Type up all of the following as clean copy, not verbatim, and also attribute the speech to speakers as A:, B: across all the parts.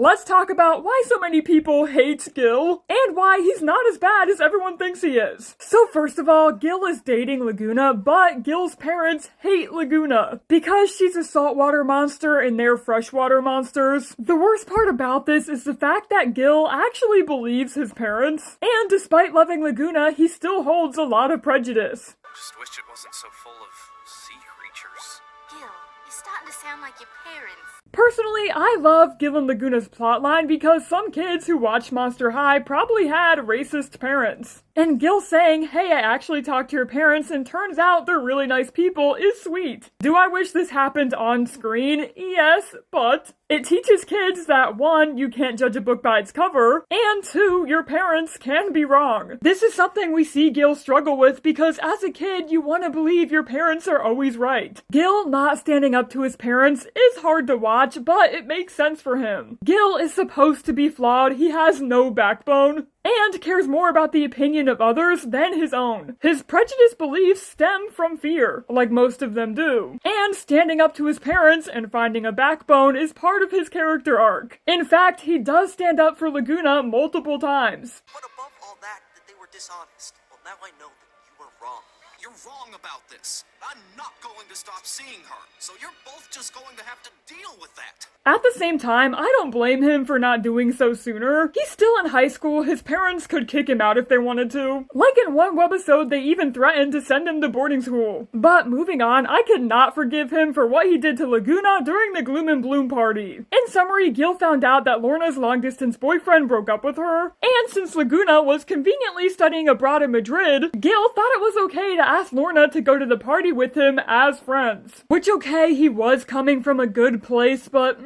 A: let's talk about why so many people hate Gil, and why he's not as bad as everyone thinks he is. So first of all, Gil is dating Laguna, but Gil's parents hate Laguna because she's a saltwater monster and they're freshwater monsters. The worst part about this is the fact that Gil actually believes his parents, and despite loving Laguna, he still holds a lot of prejudice.
B: Just wish it wasn't so full of sea creatures.
C: Gil, you're starting to sound like your parents.
A: Personally, I love Gil and Laguna's plotline because some kids who watch Monster High probably had racist parents. And Gil saying, hey, I actually talked to your parents and turns out they're really nice people is sweet. Do I wish this happened on screen? Yes, but it teaches kids that 1, you can't judge a book by its cover, and 2, your parents can be wrong. This is something we see Gil struggle with because as a kid, you want to believe your parents are always right. Gil not standing up to his parents is hard to watch, but it makes sense for him. Gil is supposed to be flawed, he has no backbone, and cares more about the opinion of others than his own. His prejudiced beliefs stem from fear, like most of them do. And standing up to his parents and finding a backbone is part of his character arc. In fact, he does stand up for Laguna multiple times.
D: But above all that they were dishonest. Well, now I know that you were wrong.
B: You're wrong about this. I'm not going to stop seeing her, so you're both just going to have to deal with that.
A: At the same time, I don't blame him for not doing so sooner. He's still in high school, his parents could kick him out if they wanted to. Like in one webisode, they even threatened to send him to boarding school. But moving on, I could not forgive him for what he did to Laguna during the Gloom and Bloom party. In summary, Gil found out that Lorna's long-distance boyfriend broke up with her, and since Laguna was conveniently studying abroad in Madrid, Gil thought it was okay to ask Lorna to go to the party with him as friends. Which, okay, he was coming from a good place, but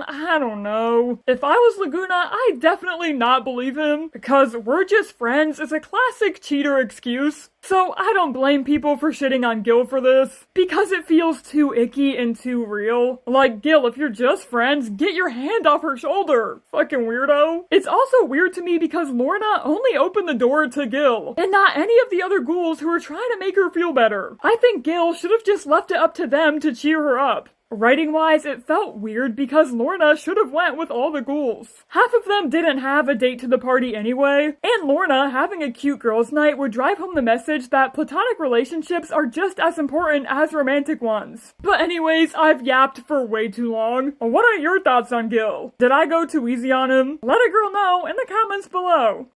A: I don't know. If I was Laguna, I'd definitely not believe him, because we're just friends is a classic cheater excuse. So I don't blame people for shitting on Gil for this, because it feels too icky and too real. Like, Gil, if you're just friends, get your hand off her shoulder. Fucking weirdo. It's also weird to me because Lorna only opened the door to Gil, and not any of the other ghouls who were trying to make her feel better. I think Gil should have just left it up to them to cheer her up. Writing-wise, it felt weird because Lorna should have went with all the ghouls. Half of them didn't have a date to the party anyway, and Lorna having a cute girls' night would drive home the message that platonic relationships are just as important as romantic ones. But anyways, I've yapped for way too long. What are your thoughts on Gil? Did I go too easy on him? Let a girl know in the comments below.